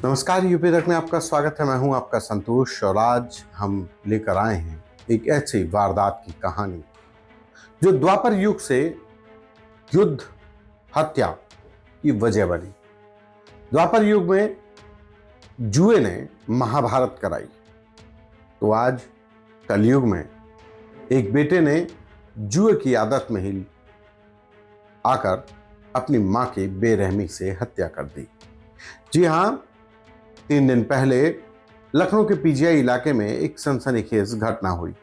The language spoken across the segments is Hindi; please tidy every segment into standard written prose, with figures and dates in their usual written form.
नमस्कार, यूपी तक में आपका स्वागत है। मैं हूं आपका संतोष और आज हम लेकर आए हैं एक ऐसी वारदात की कहानी जो द्वापर युग से युद्ध हत्या की वजह बनी। द्वापर युग में जुए ने महाभारत कराई, तो आज कलयुग में एक बेटे ने जुए की आदत में ही आकर अपनी मां की बेरहमी से हत्या कर दी। जी हां, 3 दिन पहले लखनऊ के पीजीआई इलाके में एक सनसनीखेज घटना हुई।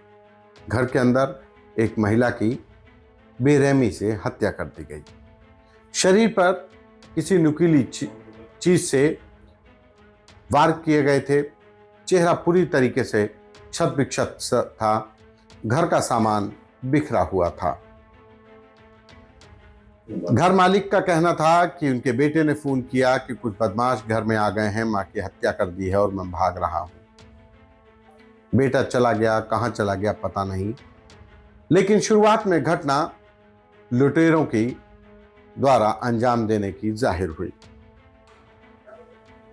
घर के अंदर एक महिला की बेरहमी से हत्या कर दी गई। शरीर पर किसी नुकीली चीज से वार किए गए थे। चेहरा पूरी तरीके से क्षत विक्षत था। घर का सामान बिखरा हुआ था। घर मालिक का कहना था कि उनके बेटे ने फोन किया कि कुछ बदमाश घर में आ गए हैं, मां की हत्या कर दी है और मैं भाग रहा हूं। बेटा चला गया, कहां चला गया पता नहीं, लेकिन शुरुआत में घटना लुटेरों की द्वारा अंजाम देने की जाहिर हुई।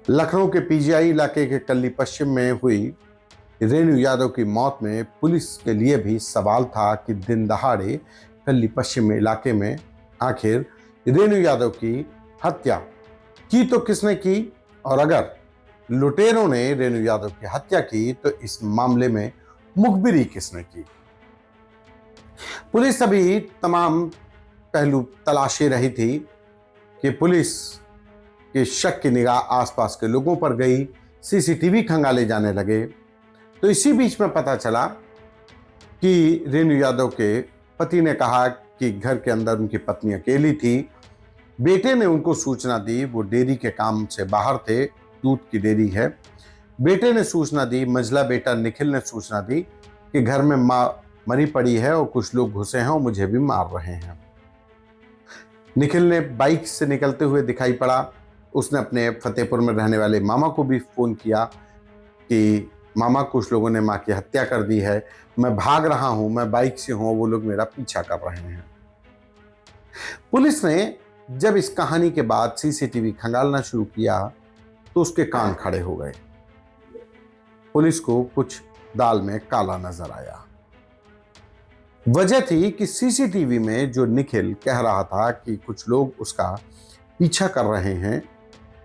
लखनऊ के पीजीआई इलाके के कल्ली पश्चिम में हुई रेणु यादव की मौत में पुलिस के लिए भी सवाल था कि दिन दहाड़े कल्ली पश्चिम इलाके में आखिर रेणु यादव की हत्या की तो किसने की, और अगर लुटेरों ने रेणु यादव की हत्या की तो इस मामले में मुखबिरी किसने की। पुलिस अभी तमाम पहलू तलाशी रही थी कि पुलिस के शक की निगाह आसपास के लोगों पर गई। सीसीटीवी खंगाले जाने लगे तो इसी बीच में पता चला कि रेणु यादव के पति ने कहा कि घर के अंदर उनकी पत्नी अकेली थी। बेटे ने उनको सूचना दी, वो डेयरी के काम से बाहर थे, दूध की डेयरी है। बेटे ने सूचना दी, मंझला बेटा निखिल ने सूचना दी कि घर में मां मरी पड़ी है और कुछ लोग घुसे हैं और मुझे भी मार रहे हैं। निखिल ने बाइक से निकलते हुए दिखाई पड़ा। उसने अपने फतेहपुर में रहने वाले मामा को भी फोन किया कि मामा, कुछ लोगों ने मां की हत्या कर दी है, मैं भाग रहा हूं, मैं बाइक से हूं, वो लोग मेरा पीछा कर रहे हैं। पुलिस ने जब इस कहानी के बाद सीसीटीवी खंगालना शुरू किया तो उसके कान खड़े हो गए। पुलिस को कुछ दाल में काला नजर आया। वजह थी कि सीसीटीवी में जो निखिल कह रहा था कि कुछ लोग उसका पीछा कर रहे हैं,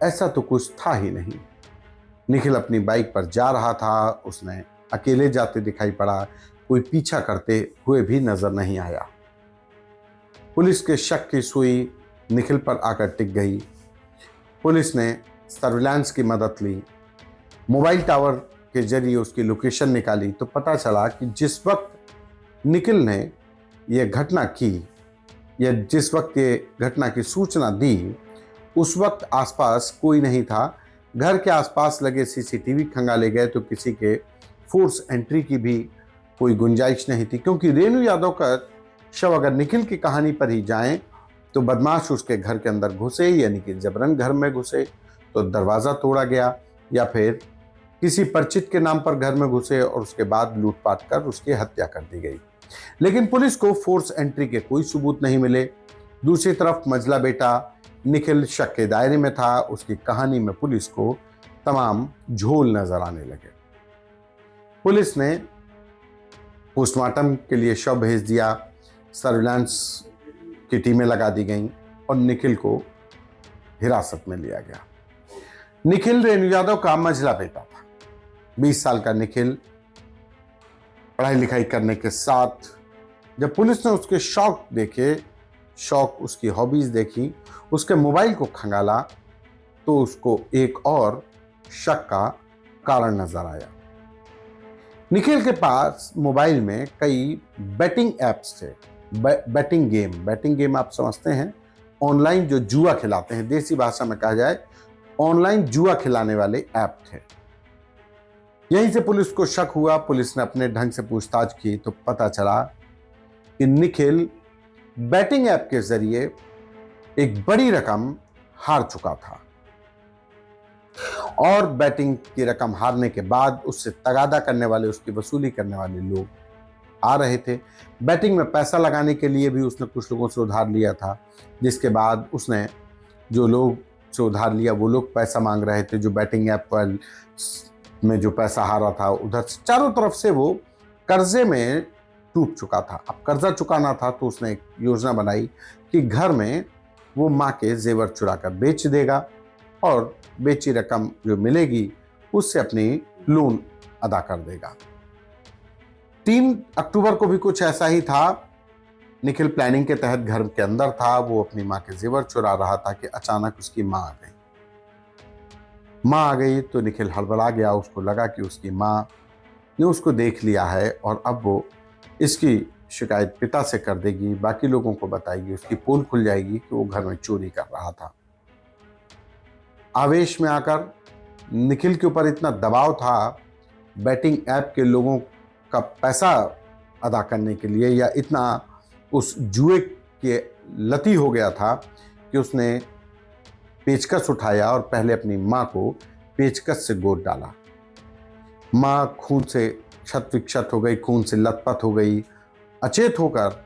ऐसा तो कुछ था ही नहीं। निखिल अपनी बाइक पर जा रहा था, उसने अकेले जाते दिखाई पड़ा, कोई पीछा करते हुए भी नजर नहीं आया। पुलिस के शक की सुई निखिल पर आकर टिक गई। पुलिस ने सर्विलांस की मदद ली, मोबाइल टावर के जरिए उसकी लोकेशन निकाली तो पता चला कि जिस वक्त निखिल ने यह घटना की या जिस वक्त ये घटना की सूचना दी, उस वक्त आसपास कोई नहीं था। घर के आसपास लगे सीसीटीवी खंगाले गए तो किसी के फोर्स एंट्री की भी कोई गुंजाइश नहीं थी, क्योंकि रेणु यादव का शव अगर निखिल की कहानी पर ही जाएं तो बदमाश उसके घर के अंदर घुसे, यानी कि जबरन घर में घुसे तो दरवाज़ा तोड़ा गया, या फिर किसी परिचित के नाम पर घर में घुसे और उसके बाद लूटपाट कर उसकी हत्या कर दी गई। लेकिन पुलिस को फोर्स एंट्री के कोई सबूत नहीं मिले। दूसरी तरफ मंझला बेटा निखिल शक के दायरे में था। उसकी कहानी में पुलिस को तमाम झोल नजर आने लगे। पुलिस ने पोस्टमार्टम के लिए शव भेज दिया, सर्विलांस की टीमें लगा दी गईं और निखिल को हिरासत में लिया गया। निखिल रेणु यादव का मंझला बेटा था। 20 साल का निखिल पढ़ाई लिखाई करने के साथ जब पुलिस ने उसके शौक देखे, उसकी हॉबीज देखी, उसके मोबाइल को खंगाला तो उसको एक और शक का कारण नजर आया। निखिल के पास मोबाइल में कई बैटिंग एप्स थे। बैटिंग गेम आप समझते हैं, ऑनलाइन जो जुआ खिलाते हैं, देसी भाषा में कहा जाए ऑनलाइन जुआ खिलाने वाले ऐप थे। यहीं से पुलिस को शक हुआ। पुलिस ने अपने ढंग से पूछताछ की तो पता चला कि निखिल बैटिंग ऐप के जरिए एक बड़ी रकम हार चुका था और बैटिंग की रकम हारने के बाद उससे तगादा करने वाले, उसकी वसूली करने वाले लोग आ रहे थे। बैटिंग में पैसा लगाने के लिए भी उसने कुछ लोगों से उधार लिया था, जिसके बाद उसने जो लोग से उधार लिया वो लोग पैसा मांग रहे थे, जो बैटिंग ऐप पर में जो पैसा हारा था उधर से चारों तरफ से वो कर्जे में टूट चुका था। अब कर्जा चुकाना था तो उसने एक योजना बनाई कि घर में वो माँ के जेवर चुरा कर बेच देगा और बेची रकम जो मिलेगी उससे अपनी लोन अदा कर देगा। 3 अक्टूबर को भी कुछ ऐसा ही था। निखिल प्लानिंग के तहत घर के अंदर था, वो अपनी माँ के जेवर चुरा रहा था कि अचानक उसकी माँ आ गई। माँ आ गई तो निखिल हड़बड़ा गया, उसको लगा कि उसकी माँ ने उसको देख लिया है और अब वो इसकी शिकायत पिता से कर देगी, बाकी लोगों को बताएगी, उसकी पोल खुल जाएगी कि वो घर में चोरी कर रहा था। आवेश में आकर निखिल के ऊपर इतना दबाव था बैटिंग ऐप के लोगों का पैसा अदा करने के लिए, या इतना उस जुए के लती हो गया था कि उसने पेचकस उठाया और पहले अपनी माँ को पेचकस से गोद डाला। माँ खून से क्षत विक्षत हो गई, खून से लथपथ हो गई, अचेत होकर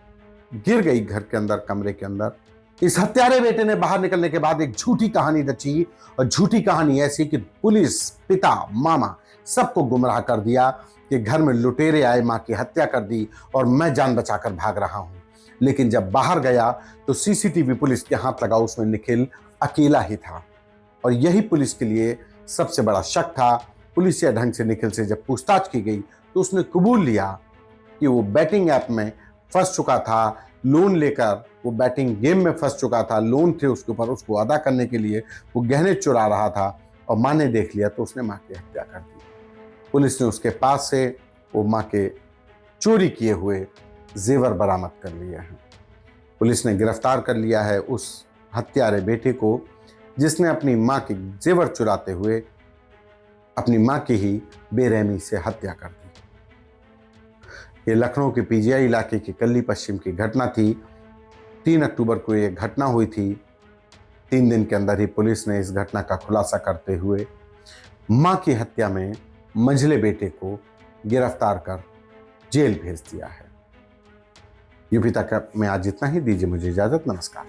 गिर गई घर के अंदर, कमरे के अंदर। इस हत्यारे बेटे ने बाहर निकलने के बाद एक झूठी कहानी रची, और झूठी कहानी ऐसी कि पुलिस, पिता, मामा सबको गुमराह कर दिया कि घर में लुटेरे आए, माँ की हत्या कर दी और मैं जान बचाकर भाग रहा हूं। लेकिन जब बाहर गया तो सीसीटीवी पुलिस के हाथ लगा, उसमें निखिल अकेला ही था और यही पुलिस के लिए सबसे बड़ा शक था। पुलिसिया ढंग से निखिल से जब पूछताछ की गई तो उसने कबूल लिया कि वो बैटिंग ऐप में फंस चुका था, लोन लेकर वो बैटिंग गेम में फंस चुका था, लोन थे उसके ऊपर, उसको अदा करने के लिए वो गहने चुरा रहा था और माँ ने देख लिया तो उसने माँ की हत्या कर दी। पुलिस ने उसके पास से वो माँ के चोरी किए हुए जेवर बरामद कर लिए हैं। पुलिस ने गिरफ्तार कर लिया है उस हत्यारे बेटे को जिसने अपनी माँ के जेवर चुराते हुए अपनी माँ की ही बेरहमी से हत्या कर दी। ये लखनऊ के पीजीआई इलाके की कल्ली पश्चिम की घटना थी। 3 अक्टूबर को ये घटना हुई थी। 3 दिन के अंदर ही पुलिस ने इस घटना का खुलासा करते हुए माँ की हत्या में मंझले बेटे को गिरफ्तार कर जेल भेज दिया है। यूपी तक में आज इतना ही। दीजिए मुझे इजाजत। नमस्कार।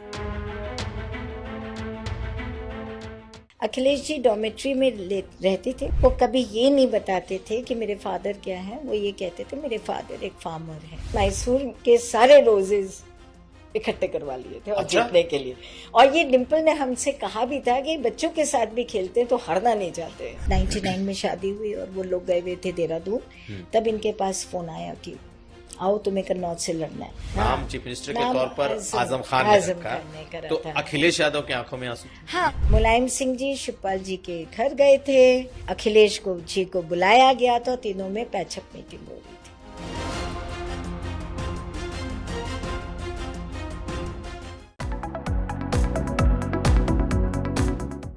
अखिलेश जी डॉर्मेट्री में रहते थे। वो कभी ये नहीं बताते थे कि मेरे फादर क्या हैं, वो ये कहते थे मेरे फादर एक फार्मर है। मैसूर के सारे रोजेज इकट्ठे करवा लिए थे और जीतने के लिए। और ये डिम्पल ने हमसे कहा भी था कि बच्चों के साथ भी खेलते तो हारना नहीं चाहते। 99 में शादी हुई और वो लोग गए हुए थे देहरादून। तब इनके पास फोन आया कि आओ तुम्हें कन्नौज से लड़ना है। नाम चीफ मिनिस्टर के तौर पर आजम खान ने रखा, तो अखिलेश यादव की आंखों में आंसू। हाँ, मुलायम सिंह जी शिवपाल जी के घर गए थे, अखिलेश जी को बुलाया गया तो तीनों में पैचअप मीटिंग हो गई।